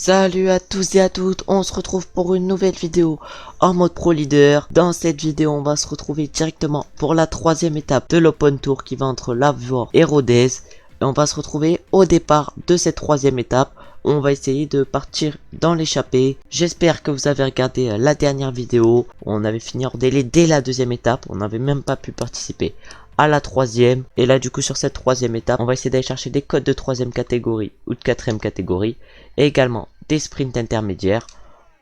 Salut à tous et à toutes, on se retrouve pour une nouvelle vidéo en mode pro leader. Dans cette vidéo, on va se retrouver directement pour la troisième étape de l'Open Tour qui va entre Lavore et Rodez. Et on va se retrouver au départ de cette troisième étape. On va essayer de partir dans l'échappée. J'espère que vous avez regardé la dernière vidéo. On avait fini hors délai dès la deuxième étape. On n'avait même pas pu participer à la troisième. Et là du coup sur cette troisième étape, on va essayer d'aller chercher des codes de troisième catégorie ou de quatrième catégorie. Et également des sprints intermédiaires.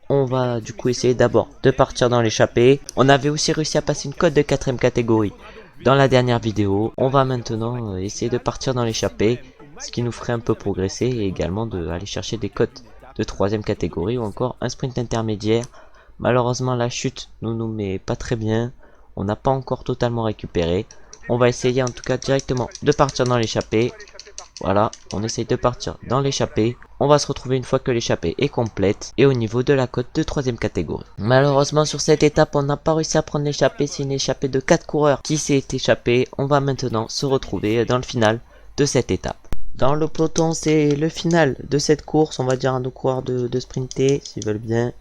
On va du coup essayer d'abord de partir dans l'échappée. On avait aussi réussi à passer une cote de quatrième catégorie dans la dernière vidéo. On va maintenant essayer de partir dans l'échappée, ce qui nous ferait un peu progresser, et également de aller chercher des cotes de troisième catégorie ou encore un sprint intermédiaire. Malheureusement la chute nous met pas très bien, on n'a pas encore totalement récupéré. On va essayer en tout cas directement de partir dans l'échappée. Voilà, on essaye de partir dans l'échappée. On va se retrouver une fois que l'échappée est complète et au niveau de la cote de troisième catégorie. Malheureusement sur cette étape, on n'a pas réussi à prendre l'échappée. C'est une échappée de 4 coureurs qui s'est échappée. On va maintenant se retrouver dans le final de cette étape. Dans le peloton, c'est le final de cette course. On va dire à nos coureurs de sprinter s'ils veulent bien.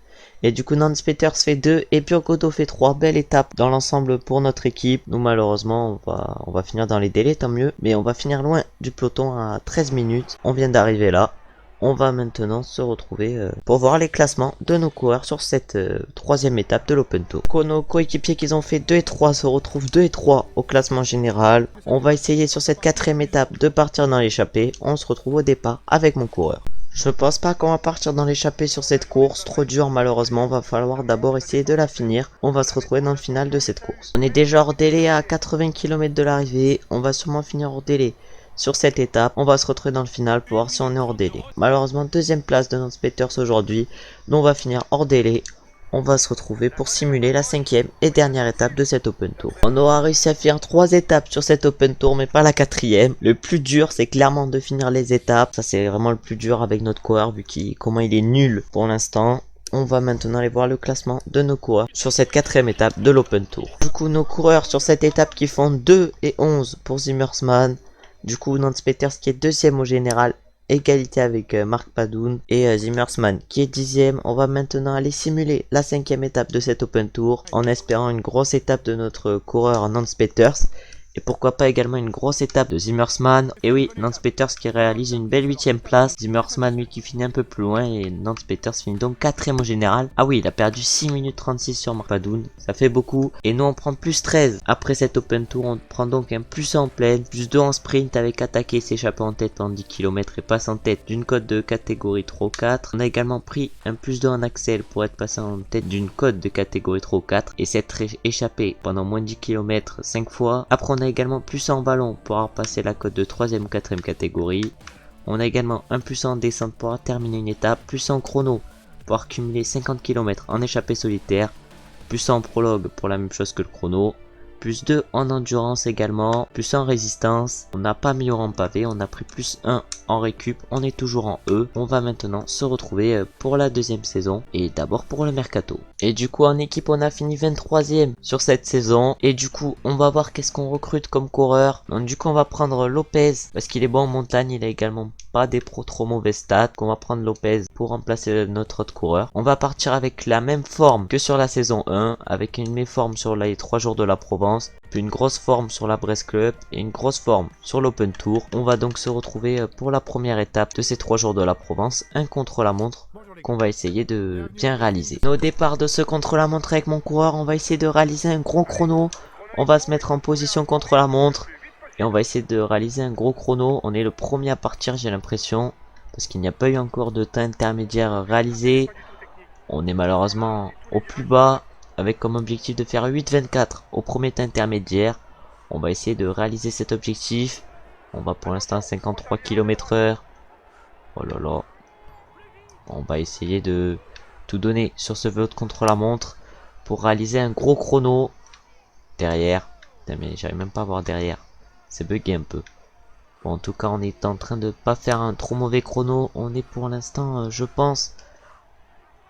Et du coup, Nance Peters fait 2 et Björn Godot fait 3. Belle étape dans l'ensemble pour notre équipe. Nous, malheureusement, on va finir dans les délais, tant mieux. Mais on va finir loin du peloton à 13 minutes. On vient d'arriver là. On va maintenant se retrouver pour voir les classements de nos coureurs sur cette troisième étape de l'Open Tour. Nos coéquipiers qui ont fait 2 et 3 se retrouvent 2 et 3 au classement général. On va essayer sur cette quatrième étape de partir dans l'échappée. On se retrouve au départ avec mon coureur. Je pense pas qu'on va partir dans l'échappée sur cette course, trop dur malheureusement, va falloir d'abord essayer de la finir. On va se retrouver dans le final de cette course. On est déjà hors délai à 80 km de l'arrivée, on va sûrement finir hors délai sur cette étape. On va se retrouver dans le final pour voir si on est hors délai. Malheureusement deuxième place de Nance Peters aujourd'hui, donc on va finir hors délai. On va se retrouver pour simuler la cinquième et dernière étape de cette Open Tour. On aura réussi à faire 3 étapes sur cette Open Tour, mais pas la quatrième. Le plus dur, c'est clairement de finir les étapes. Ça, c'est vraiment le plus dur avec notre coureur, vu comment il est nul pour l'instant. On va maintenant aller voir le classement de nos coureurs sur cette quatrième étape de l'Open Tour. Du coup, nos coureurs sur cette étape qui font 2 et 11 pour Zimmersman. Du coup, Nance Peters qui est deuxième au général. Égalité avec Mark Padoun et Zimmersman qui est 10e. On va maintenant aller simuler la cinquième étape de cette Open Tour en espérant une grosse étape de notre coureur Nance Peters. Et pourquoi pas également une grosse étape de Zimmersman. Et oui, Nance Peters qui réalise une belle 8ème place. Zimmersman lui qui finit un peu plus loin. Et Nance Peters finit donc 4ème au général. Ah oui, il a perdu 6 minutes 36 sur Mark Padoun. Ça fait beaucoup. Et nous on prend plus 13. Après cette Open Tour, on prend donc un plus en pleine. Plus 2 en sprint avec attaquer et s'échapper en tête en 10 km et passe en tête d'une cote de catégorie 3 ou 4. On a également pris un plus 2 en accel pour être passé en tête d'une cote de catégorie 3 ou 4. Et s'être échappé pendant moins de 10 km 5 fois. Après on a également plus en ballon pour avoir passé la cote de 3ème ou 4ème catégorie. On a également un plus en descente pour avoir terminé une étape, plus en chrono pour avoir cumulé 50 km en échappée solitaire, plus en prologue pour la même chose que le chrono, plus 2 en endurance également, plus en résistance. On n'a pas amélioré en pavé, on a pris plus 1 en récup, on est toujours en E. On va maintenant se retrouver pour la deuxième saison et d'abord pour le mercato. Et du coup en équipe on a fini 23ème sur cette saison et du coup on va voir qu'est-ce qu'on recrute comme coureur. Donc du coup on va prendre Lopez parce qu'il est bon en montagne, il a également pas des trop mauvais stats. On va prendre Lopez pour remplacer notre autre coureur. On va partir avec la même forme que sur la saison 1, avec une méforme sur les 3 jours de la Provence, puis une grosse forme sur la Brest Club et une grosse forme sur l'Open Tour. On va donc se retrouver pour la première étape de ces 3 jours de la Provence, un contre-la-montre qu'on va essayer de bien réaliser. Au départ de ce contre-la-montre avec mon coureur, on va essayer de réaliser un gros chrono. On va se mettre en position contre-la-montre et on va essayer de réaliser un gros chrono. On est le premier à partir, j'ai l'impression, parce qu'il n'y a pas eu encore de temps intermédiaire réalisé. On est malheureusement au plus bas, avec comme objectif de faire 8,24 au premier temps intermédiaire. On va essayer de réaliser cet objectif. On va pour l'instant à 53 km/h. Oh là là. On va essayer de tout donner sur ce vélo de contre-la-montre pour réaliser un gros chrono. Derrière. Putain, mais j'arrive même pas à voir derrière. C'est bugué un peu. Bon, en tout cas, on est en train de pas faire un trop mauvais chrono. On est pour l'instant, je pense,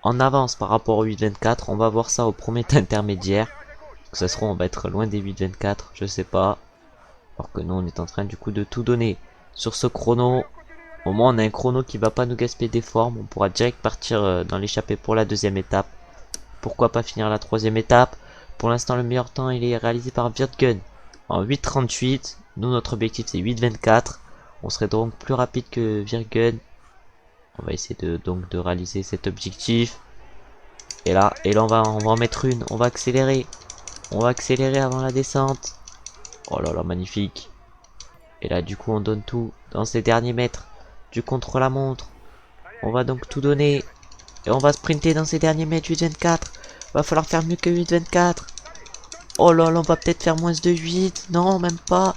en avance par rapport au 8,24. On va voir ça au premier temps intermédiaire. Donc, ça sera, on va être loin des 8,24. Je sais pas. Alors que nous, on est en train du coup de tout donner sur ce chrono. Au moins on a un chrono qui va pas nous gaspiller des formes. On pourra direct partir dans l'échappée pour la deuxième étape. Pourquoi pas finir la troisième étape. Pour l'instant le meilleur temps il est réalisé par Virtgun en 8,38. Nous notre objectif c'est 8,24. On serait donc plus rapide que Virgun. On va essayer de réaliser cet objectif. Et là on va en mettre une. On va accélérer. On va accélérer avant la descente. Oh là là, magnifique. Et là du coup on donne tout dans ces derniers mètres du contre-la-montre. On va donc tout donner. Et on va sprinter dans ces derniers mètres. 8,24. Va falloir faire mieux que 8,24. Oh là là, on va peut-être faire moins de 8. Non, même pas.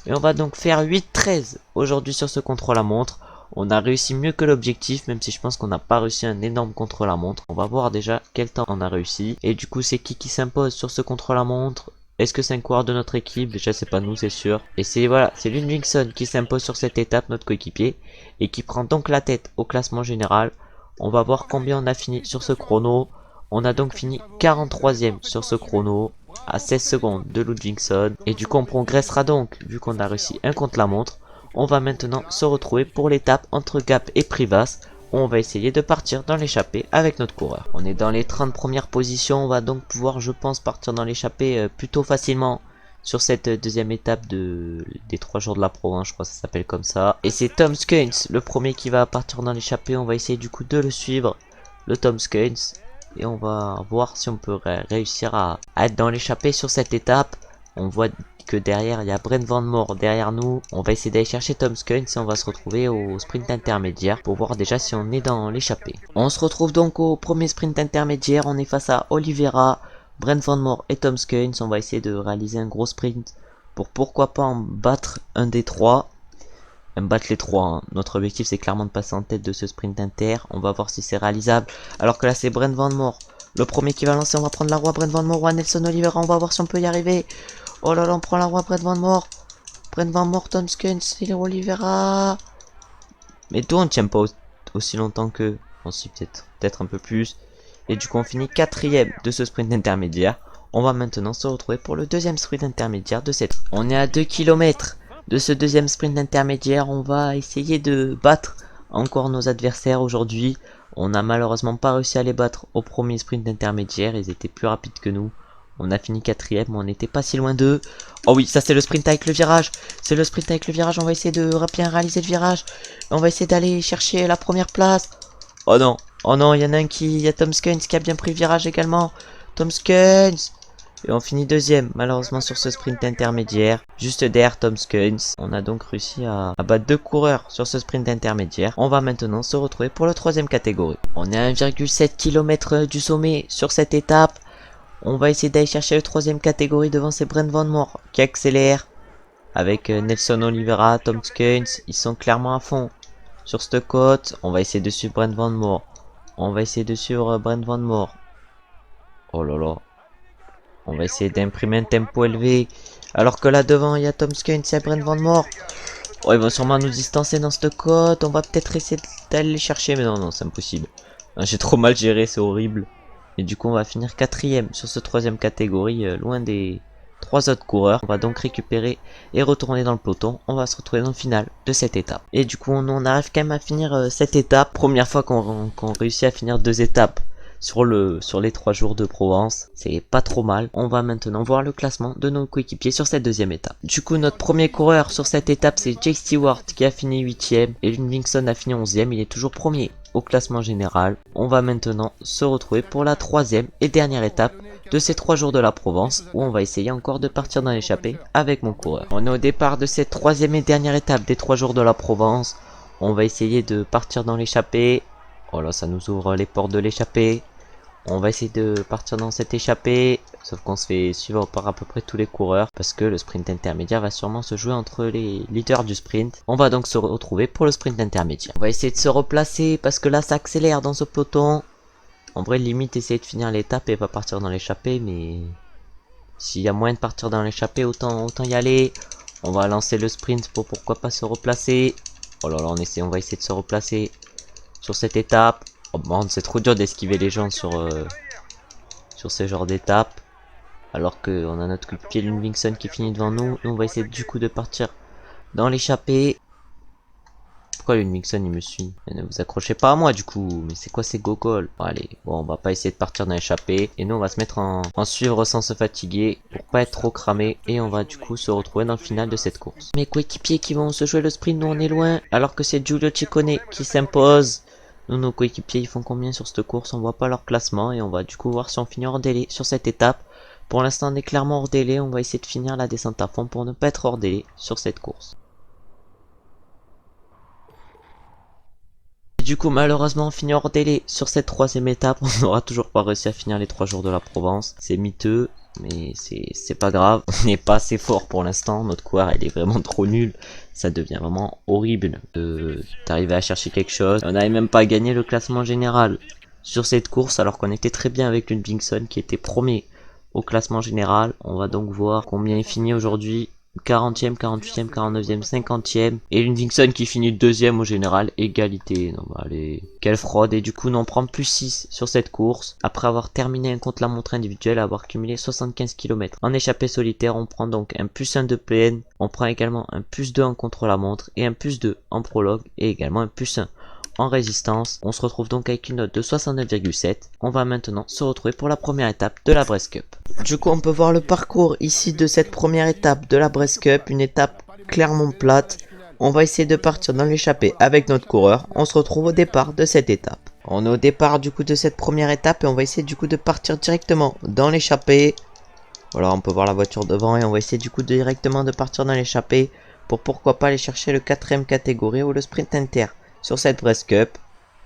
Et on va donc faire 8,13 aujourd'hui sur ce contre-la-montre. On a réussi mieux que l'objectif, même si je pense qu'on n'a pas réussi un énorme contre-la-montre. On va voir déjà quel temps on a réussi. Et du coup, c'est qui s'impose sur ce contre-la-montre? Est-ce que c'est un coureur de notre équipe? Déjà, c'est pas nous, c'est sûr. Et c'est voilà, c'est Ludvigsson qui s'impose sur cette étape, notre coéquipier, et qui prend donc la tête au classement général. On va voir combien on a fini sur ce chrono. On a donc fini 43e sur ce chrono, à 16 secondes de Ludvigsson. Et du coup, on progressera donc, vu qu'on a réussi un contre-la-montre. On va maintenant se retrouver pour l'étape entre Gap et Privas, où on va essayer de partir dans l'échappée avec notre coureur. On est dans les 30 premières positions, on va donc pouvoir, je pense, partir dans l'échappée plutôt facilement sur cette deuxième étape des 3 jours de la Provence, je crois que ça s'appelle comme ça. Et c'est Tom Skuins, le premier qui va partir dans l'échappée. On va essayer du coup de le suivre, le Tom Skuins. Et on va voir si on peut réussir à être dans l'échappée sur cette étape. On voit que derrière il y a Brent Van Moor derrière nous. On va essayer d'aller chercher Tom Skuins et on va se retrouver au sprint intermédiaire pour voir déjà si on est dans l'échappée. On se retrouve donc au premier sprint intermédiaire. On est face à Oliveira, Brent Van Moor et Tom Skuins. On va essayer de réaliser un gros sprint pour pourquoi pas en battre un des trois. Battre les trois, hein. Notre objectif c'est clairement de passer en tête de ce sprint inter. On va voir si c'est réalisable. Alors que là c'est Brent Van Moor, le premier qui va lancer. On va prendre la roue Brent Van Moor ou à Nelson Oliveira. On va voir si on peut y arriver. Oh là là, on prend la roue Brent Van Moor. Brent Van Moor, Tom Skuins, et Oliveira. Mais d'où on ne tient pas aussi longtemps que... Bon si, peut-être un peu plus. Et du coup on finit 4ème de ce sprint intermédiaire. On va maintenant se retrouver pour le deuxième sprint intermédiaire de cette... On est à 2 km de ce deuxième sprint intermédiaire. On va essayer de battre encore nos adversaires aujourd'hui. On n'a malheureusement pas réussi à les battre au premier sprint intermédiaire. Ils étaient plus rapides que nous. On a fini 4ème, mais on n'était pas si loin d'eux. Oh oui, ça c'est le sprint avec le virage. C'est le sprint avec le virage. On va essayer de bien réaliser le virage. On va essayer d'aller chercher la première place. Oh non, il y en a un il y a Tom Skuins qui a bien pris le virage également. Tom Skuins. Et on finit 2ème, malheureusement, sur ce sprint intermédiaire. Juste derrière Tom Skuins. On a donc réussi à battre 2 coureurs sur ce sprint intermédiaire. On va maintenant se retrouver pour la 3ème catégorie. On est à 1,7 km du sommet sur cette étape. On va essayer d'aller chercher le 3ème catégorie devant ces Brent Van Moor qui accélère. Avec Nelson Oliveira, Tom Skuins. Ils sont clairement à fond sur cette côte. On va essayer de suivre Brent Van Moor. On va essayer de suivre Brent Van Moor. Oh là là. On va essayer d'imprimer un tempo élevé. Alors que là devant il y a Tom Skuins et Brent Van Moor. Oh, ils vont sûrement nous distancer dans cette côte. On va peut-être essayer d'aller les chercher. Mais non, c'est impossible. J'ai trop mal géré, c'est horrible. Et du coup on va finir 4ème sur ce 3ème catégorie. Loin des 3 autres coureurs. On va donc récupérer et retourner dans le peloton. On va se retrouver dans le final de cette étape. Et du coup on arrive quand même à finir cette étape. Première fois qu'on réussit à finir 2 étapes sur les 3 jours de Provence. C'est pas trop mal. On va maintenant voir le classement de nos coéquipiers sur cette 2ème étape. Du coup notre premier coureur sur cette étape c'est Jake Stewart qui a fini 8ème. Et Ludvigsson a fini 11ème. Il est toujours premier au classement général. On va maintenant se retrouver pour la 3ème et dernière étape de ces 3 jours de la Provence, où on va essayer encore de partir dans l'échappée avec mon coureur. On est au départ de cette 3ème et dernière étape des 3 jours de la Provence. On va essayer de partir dans l'échappée. Oh là, ça nous ouvre les portes de l'échappée. On va essayer de partir dans cette échappée, sauf qu'on se fait suivre par à peu près tous les coureurs, parce que le sprint intermédiaire va sûrement se jouer entre les leaders du sprint. On va donc se retrouver pour le sprint intermédiaire. On va essayer de se replacer, parce que là ça accélère dans ce peloton. En vrai, limite essayer de finir l'étape et pas partir dans l'échappée, mais s'il y a moyen de partir dans l'échappée, autant y aller. On va lancer le sprint pour pourquoi pas se replacer. Oh là là, on va essayer de se replacer sur cette étape. Oh man, c'est trop dur d'esquiver les gens sur ce genre d'étape. Alors qu'on a notre coéquipier Ludvigsson qui finit devant nous. Nous on va essayer du coup de partir dans l'échappée. pourquoi le Nixon il me suit. Et ne vous accrochez pas à moi du coup. Mais c'est quoi ces gogoles? Bon, allez, bon on va pas essayer de partir dans l'échappée. Et nous on va se mettre en suivre sans se fatiguer. Pour pas être trop cramé. Et on va du coup se retrouver dans le final de cette course. Mes coéquipiers qui vont se jouer le sprint, nous on est loin. Alors que c'est Giulio Ciccone qui s'impose. Nous, nos coéquipiers, ils font combien sur cette course? On voit pas leur classement et on va du coup voir si on finit hors délai sur cette étape. Pour l'instant, on est clairement hors délai. On va essayer de finir la descente à fond pour ne pas être hors délai sur cette course. Et du coup, malheureusement, on finit hors délai sur cette troisième étape. On n'aura toujours pas réussi à finir les 3 jours de la Provence. C'est miteux. Mais c'est pas grave, on n'est pas assez fort pour l'instant, notre coureur il est vraiment trop nul, ça devient vraiment horrible d'arriver à chercher quelque chose. On n'avait même pas gagné le classement général sur cette course alors qu'on était très bien avec Ludvigsson qui était premier au classement général. On va donc voir combien il finit aujourd'hui. 40e, 48e, 49e, 50e. Et Ludvigsson qui finit deuxième au général, égalité. Non, bah allez, quelle fraude. Et du coup, on prend plus 6 sur cette course. Après avoir terminé un contre-la-montre individuel, avoir cumulé 75 km. En échappée solitaire, on prend donc un plus 1 de PN. On prend également un plus 2 en contre-la-montre et un plus 2 en prologue et également un plus 1 en résistance. On se retrouve donc avec une note de 69,7. On va maintenant se retrouver pour la première étape de la Bresse Cup. Du coup, on peut voir le parcours ici de cette première étape de la Bresse Cup, une étape clairement plate. On va essayer de partir dans l'échappée avec notre coureur. On se retrouve au départ de cette étape. On est au départ du coup de cette première étape et on va essayer du coup de partir directement dans l'échappée. Voilà, on peut voir la voiture devant et on va essayer du coup directement de partir dans l'échappée pour pourquoi pas aller chercher le 4ème catégorie ou le sprint inter. Sur cette Bresse Cup,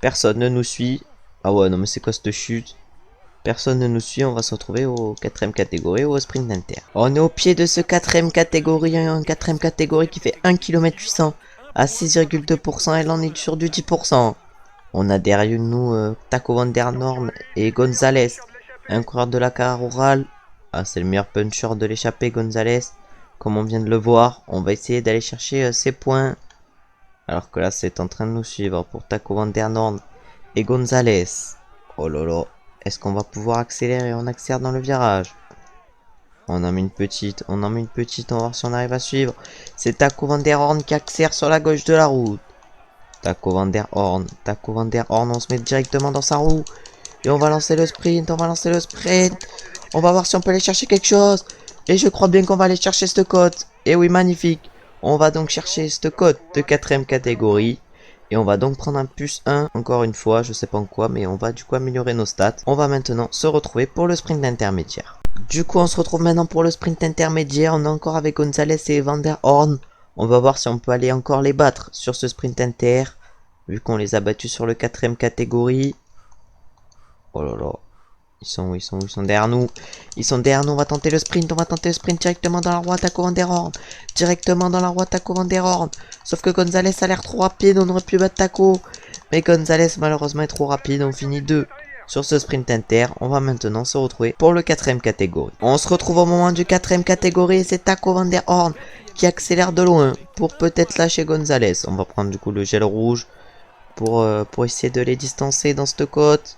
personne ne nous suit. Ah ouais, non mais c'est quoi cette chute? Personne ne nous suit, on va se retrouver au 4ème catégorie ou au sprint inter. On est au pied de ce 4ème catégorie, un 4ème catégorie qui fait 1 km 800 à 6,2% et là on est sur du 10%. On a derrière nous Taco van der Norn et Gonzalez, un coureur de la Carrera. Ah, c'est le meilleur puncher de l'échappée, Gonzalez. Comme on vient de le voir, on va essayer d'aller chercher ses points. Alors que là, c'est en train de nous suivre pour Taco van der Norn et Gonzalez. Oh là là. Est-ce qu'on va pouvoir accélérer? On accélère dans le virage. On en met une petite. On va voir si on arrive à suivre. C'est Taco van der Horn qui accélère sur la gauche de la route. Taco van der Horn. On se met directement dans sa roue. Et on va lancer le sprint. On va voir si on peut aller chercher quelque chose. Et je crois bien qu'on va aller chercher cette cote. Et oui, magnifique. On va donc chercher cette cote de 4ème catégorie. Et on va donc prendre un plus 1, encore une fois, je sais pas en quoi, mais on va du coup améliorer nos stats. On va maintenant se retrouver pour le sprint intermédiaire. Du coup, on se retrouve maintenant pour le sprint intermédiaire. On est encore avec Gonzalez et Van der Horn. On va voir si on peut aller encore les battre sur ce sprint inter. Vu qu'on les a battus sur le 4ème catégorie. Oh là là. Ils sont derrière nous. On va tenter le sprint. Directement dans la roue Taco van der Horn. Sauf que Gonzalez a l'air trop rapide. On aurait pu battre Taco. Mais Gonzalez malheureusement est trop rapide. On finit 2 sur ce sprint inter. On va maintenant se retrouver pour le 4ème catégorie. On se retrouve au moment du 4ème catégorie. C'est Taco van der Horn qui accélère de loin pour peut-être lâcher Gonzalez. On va prendre du coup le gel rouge pour essayer de les distancer dans cette côte.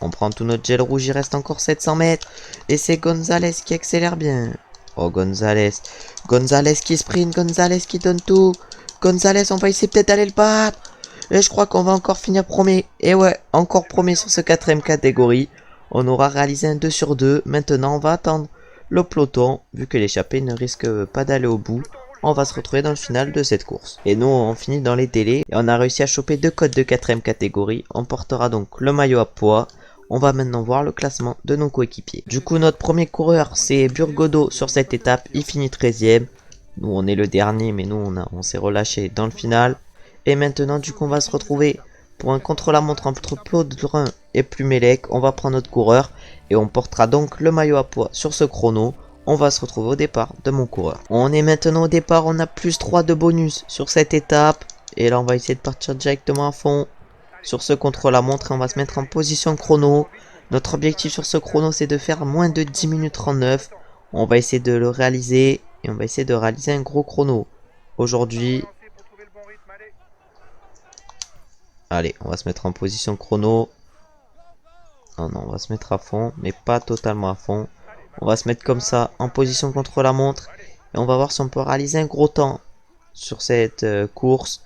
On prend tout notre gel rouge, il reste encore 700 mètres. Et c'est Gonzalez qui accélère bien. Oh, Gonzalez qui sprint, Gonzalez qui donne tout. Gonzalez, on va essayer peut-être d'aller le battre. Et je crois qu'on va encore finir premier. Et ouais, encore premier sur ce 4ème catégorie. On aura réalisé un 2 sur 2. Maintenant, on va attendre le peloton. Vu que l'échappée ne risque pas d'aller au bout. On va se retrouver dans le final de cette course. Et nous, on finit dans les délais. Et on a réussi à choper 2 codes de 4ème catégorie. On portera donc le maillot à poids. On va maintenant voir le classement de nos coéquipiers. Du coup, notre premier coureur, c'est Burgodo sur cette étape. Il finit 13ème. Nous, on est le dernier, mais nous, on s'est relâché dans le final. Et maintenant, du coup, on va se retrouver pour un contre-la-montre entre Plodrin et Plumelec. On va prendre notre coureur et on portera donc le maillot à poids sur ce chrono. On va se retrouver au départ de mon coureur. On est maintenant au départ, on a plus 3 de bonus sur cette étape. Et là, on va essayer de partir directement à fond sur ce contre-la-montre et on va se mettre en position chrono. Notre objectif sur ce chrono, c'est de faire moins de 10 minutes 39. On va essayer de le réaliser et on va essayer de réaliser un gros chrono aujourd'hui. Allez, on va se mettre en position chrono. Non, on va se mettre à fond, mais pas totalement à fond. On va se mettre comme ça, en position contre la montre. Et on va voir si on peut réaliser un gros temps sur cette course.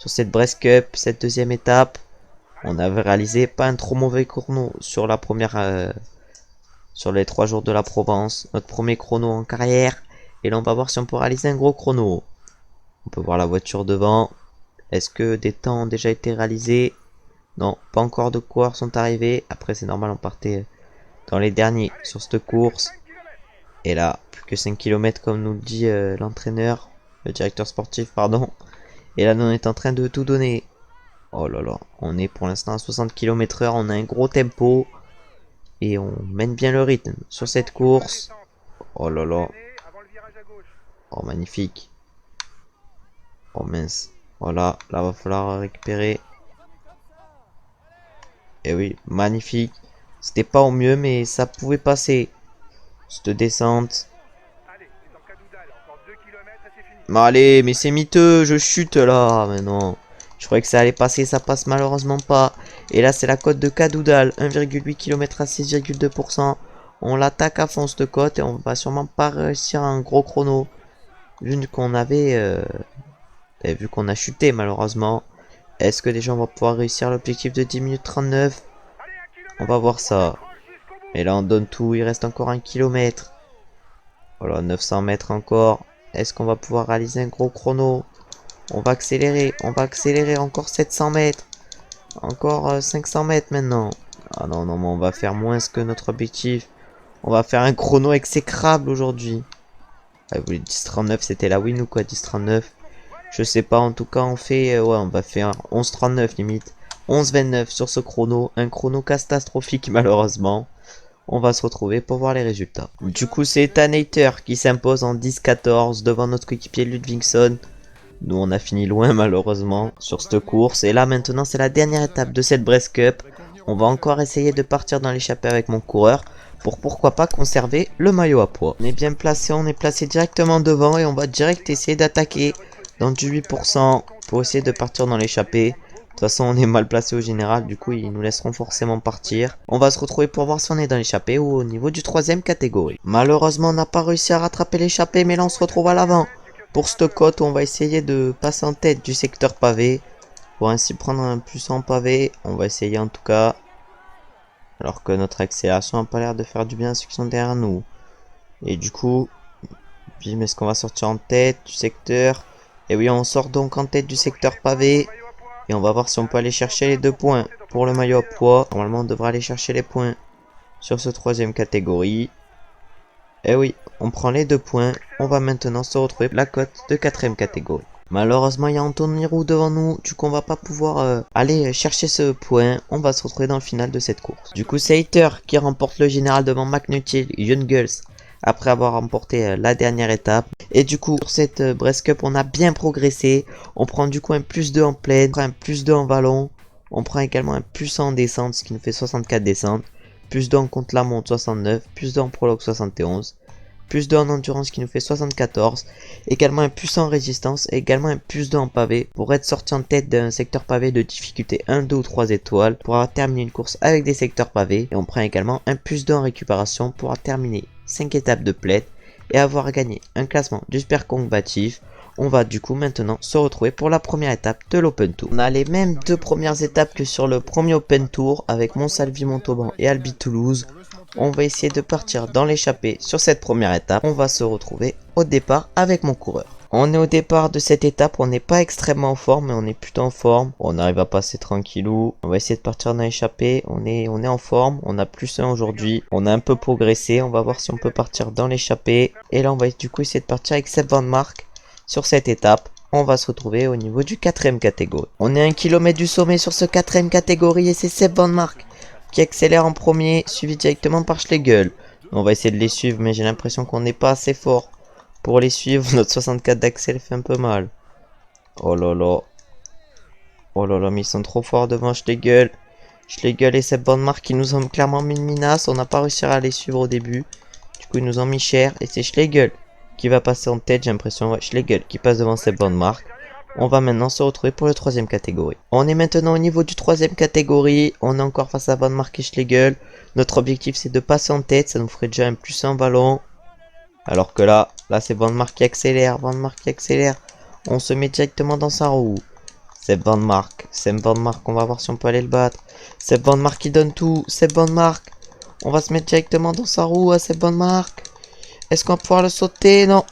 sur cette Brest Cup, cette deuxième étape. On avait réalisé pas un trop mauvais chrono sur la première, sur les 3 jours de la Provence. Notre premier chrono en carrière. Et là, on va voir si on peut réaliser un gros chrono. On peut voir la voiture devant. Est-ce que des temps ont déjà été réalisés? Non, pas encore de coureurs sont arrivés. Après, c'est normal, on partait dans les derniers sur cette course. Et là, plus que 5 km comme nous le dit l'entraîneur, le directeur sportif, pardon. Et là, nous, on est en train de tout donner. Oh là là, on est pour l'instant à 60 km/h, on a un gros tempo. Et on mène bien le rythme sur cette course. Oh là là. Oh, magnifique. Oh mince. Voilà, là, va falloir récupérer. Et oui, magnifique. C'était pas au mieux, mais ça pouvait passer. Cette descente. Mais allez, mais c'est miteux, je chute là. Mais non. Je croyais que ça allait passer, ça passe malheureusement pas. Et là, c'est la cote de Cadoudal. 1,8 km à 6,2%. On l'attaque à fond cette cote et on va sûrement pas réussir un gros chrono. Vu qu'on vu qu'on a chuté malheureusement. Est-ce que déjà on va pouvoir réussir l'objectif de 10 minutes 39? On va voir ça. Et là on donne tout, il reste encore 1 km. Voilà, 900 mètres encore. Est-ce qu'on va pouvoir réaliser un gros chrono? On va accélérer encore 700 mètres. Encore 500 mètres maintenant. Ah non, non, mais on va faire moins que notre objectif. On va faire un chrono exécrable aujourd'hui. Ah, vous voulez 10,39, c'était la win ou quoi, 10,39? Je sais pas, en tout cas on fait, ouais, on va faire 11,39 limite. 11,29 sur ce chrono, un chrono catastrophique malheureusement. On va se retrouver pour voir les résultats. Du coup c'est Ethan qui s'impose en 10-14 devant notre coéquipier Ludvigsson. Nous on a fini loin malheureusement sur cette course. Et là maintenant c'est la dernière étape de cette Brest Cup. On va encore essayer de partir dans l'échappée avec mon coureur. Pour pourquoi pas conserver le maillot à poids. On est bien placé, on est placé directement devant et on va direct essayer d'attaquer dans du 8% pour essayer de partir dans l'échappée. De toute façon on est mal placé au général, du coup ils nous laisseront forcément partir. On va se retrouver pour voir si on est dans l'échappée ou au niveau du 3ème catégorie. Malheureusement on n'a pas réussi à rattraper l'échappée, mais là on se retrouve à l'avant. Pour cette cote on va essayer de passer en tête du secteur pavé. Pour ainsi prendre un plus en pavé, on va essayer en tout cas. Alors que notre accélération n'a pas l'air de faire du bien à ceux qui sont derrière nous. Et du coup, bim, est-ce qu'on va sortir en tête du secteur? Et oui, on sort donc en tête du secteur pavé. Et on va voir si on peut aller chercher les 2 points pour le maillot à poids. Normalement, on devrait aller chercher les points sur ce 3ème catégorie. Et oui, on prend les 2 points. On va maintenant se retrouver la cote de 4ème catégorie. Malheureusement, il y a Anthony Roux devant nous. Du coup, on va pas pouvoir aller chercher ce point. On va se retrouver dans le final de cette course. Du coup, c'est Hater qui remporte le général devant McNulty, Jungels, après avoir remporté la dernière étape. Et du coup, sur cette Brest Cup, on a bien progressé. On prend du coup un plus 2 en plaine, on prend un plus 2 en vallon. On prend également un plus 1 en descente, ce qui nous fait 64 descentes. Plus 2 en contre-la-montre, 69. Plus 2 en prologue, 71. Plus 2 en endurance qui nous fait 74, également un plus en résistance et également un plus 2 en pavé pour être sorti en tête d'un secteur pavé de difficulté 1, 2 ou 3 étoiles pour avoir terminé une course avec des secteurs pavés. Et on prend également un plus 2 en récupération pour avoir terminé 5 étapes de plaide et avoir gagné un classement du super combatif. On va du coup maintenant se retrouver pour la première étape de l'Open Tour. On a les mêmes 2 premières étapes que sur le premier Open Tour avec Montsalvi Montauban et Albi Toulouse. On va essayer de partir dans l'échappée sur cette première étape. On va se retrouver au départ avec mon coureur. On est au départ de cette étape, on n'est pas extrêmement en forme, mais on est plutôt en forme. On arrive à passer tranquillou. On va essayer de partir dans l'échappée. On est en forme, on a plus 1 aujourd'hui. On a un peu progressé, on va voir si on peut partir dans l'échappée. Et là on va du coup essayer de partir avec Seb Van Mark sur cette étape. On va se retrouver au niveau du 4ème catégorie. On est à 1 km du sommet sur ce 4ème catégorie et c'est Seb Van Mark qui accélère en premier, suivi directement par Schlegel. On va essayer de les suivre, mais j'ai l'impression qu'on n'est pas assez fort pour les suivre. Notre 64 d'accel fait un peu mal. Oh là là. Oh là là, mais ils sont trop forts devant Schlegel. Schlegel et Seb Van Mark qui nous ont clairement mis une menace. On n'a pas réussi à les suivre au début. Du coup, ils nous ont mis cher. Et c'est Schlegel qui va passer en tête, j'ai l'impression. Ouais, Schlegel qui passe devant Seb Van Mark. On va maintenant se retrouver pour le 3ème catégorie. On est maintenant au niveau du 3ème catégorie. On est encore face à Van Mark et Schlegel. Notre objectif c'est de passer en tête. Ça nous ferait déjà un plus 1 ballon. Alors que là c'est Van Mark qui accélère. Van Mark qui accélère. On se met directement dans sa roue. Seb Van Mark. Seb Van Mark, on va voir si on peut aller le battre. Seb Van Mark qui donne tout. Seb Van Mark. On va se mettre directement dans sa roue à Seb Van Mark. Est-ce qu'on va pouvoir le sauter? Non.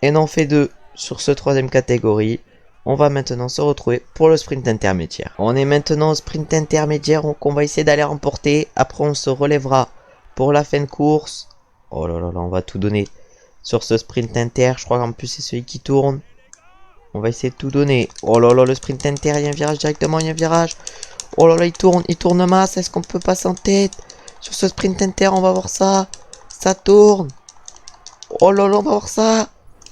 Et non, on fait 2 sur ce troisième catégorie. On va maintenant se retrouver pour le sprint intermédiaire. On est maintenant au sprint intermédiaire, donc on va essayer d'aller remporter. Après, on se relèvera pour la fin de course. Oh là là là, on va tout donner sur ce sprint inter. Je crois qu'en plus, c'est celui qui tourne. On va essayer de tout donner. Oh là là, le sprint inter, il y a un virage directement, il y a un virage. Oh là là, il tourne masse. Est-ce qu'on peut passer en tête sur ce sprint inter? On va voir ça. Ça tourne. Oh là là, on va voir ça.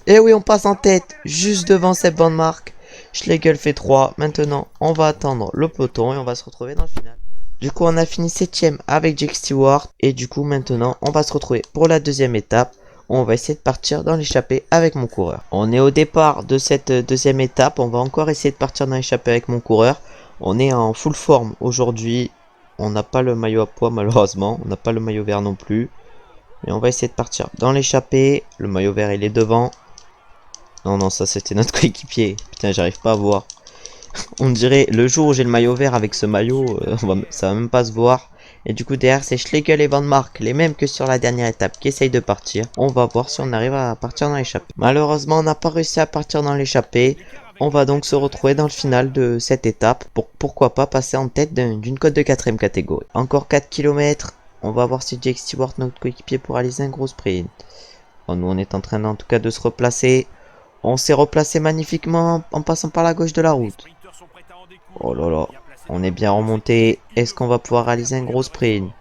Et oui, on passe en tête, juste devant Seb Van Mark. Schlegel fait 3. Maintenant, on va attendre le peloton et on va se retrouver dans le final. Du coup, on a fini 7ème avec Jake Stewart. Et du coup, maintenant, on va se retrouver pour la deuxième étape. On va essayer de partir dans l'échappée avec mon coureur. On est au départ de cette deuxième étape. On va encore essayer de partir dans l'échappée avec mon coureur. On est en full forme aujourd'hui. On n'a pas le maillot à poids malheureusement. On n'a pas le maillot vert non plus. Mais on va essayer de partir dans l'échappée. Le maillot vert, il est devant. Non, non, ça c'était notre coéquipier. Putain, j'arrive pas à voir. On dirait le jour où j'ai le maillot vert avec ce maillot, ça va même pas se voir. Et du coup derrière c'est Schlegel et Van Mark, les mêmes que sur la dernière étape, qui essayent de partir. On va voir si on arrive à partir dans l'échappée. Malheureusement on n'a pas réussi à partir dans l'échappée. On va donc se retrouver dans le final de cette étape. Pourquoi pas passer en tête d'une cote de 4ème catégorie. Encore 4 km. On va voir si Jake Stewart, notre coéquipier, pourra réaliser un gros sprint. Bon, nous on est en train en tout cas de se replacer. On s'est replacé magnifiquement en passant par la gauche de la route. Oh là là, on est bien remonté. Est-ce qu'on va pouvoir réaliser un gros sprint?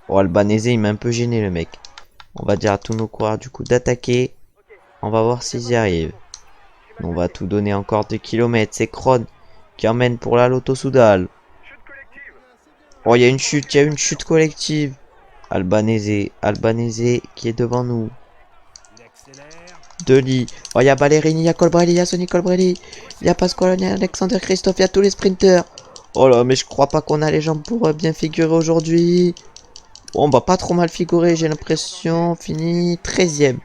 Oh, Albanese, il m'a un peu gêné le mec. On va dire à tous nos coureurs du coup d'attaquer. On va voir s'ils y arrivent. On va tout donner encore 2 km. C'est Kron qui emmène pour la Lotto Soudal. Oh, il y a une chute collective. Albanese qui est devant nous. Deli. Oh, il y a Ballerini, il y a Colbrelli, il y a Sonny Colbrelli. Il y a Pasquale, il y a Alexander Christophe, il y a tous les sprinters. Oh là, mais je crois pas qu'on a les jambes pour bien figurer aujourd'hui. Bon, bah pas trop mal figurer, j'ai l'impression. Fini 13ème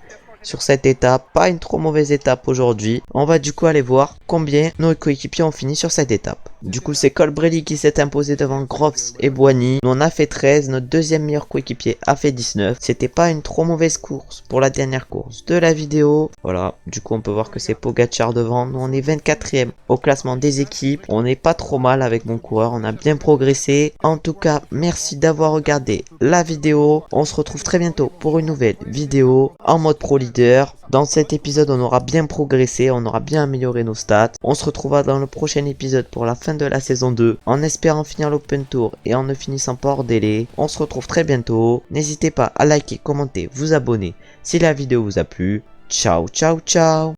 sur cette étape. Pas une trop mauvaise étape aujourd'hui. On va du coup aller voir combien nos coéquipiers ont fini sur cette étape. Du coup, c'est Colbrelli qui s'est imposé devant Groves et Boigny. Nous, on a fait 13. Notre deuxième meilleur coéquipier a fait 19. C'était pas une trop mauvaise course pour la dernière course de la vidéo. Voilà. Du coup, on peut voir que c'est Pogacar devant. Nous, on est 24ème au classement des équipes. On n'est pas trop mal avec mon coureur. On a bien progressé. En tout cas, merci d'avoir regardé la vidéo. On se retrouve très bientôt pour une nouvelle vidéo en mode pro leader. Dans cet épisode, on aura bien progressé, on aura bien amélioré nos stats. On se retrouvera dans le prochain épisode pour la fin de la saison 2, en espérant finir l'Open Tour et en ne finissant pas hors délai. On se retrouve très bientôt. N'hésitez pas à liker, commenter, vous abonner si la vidéo vous a plu. Ciao, ciao, ciao.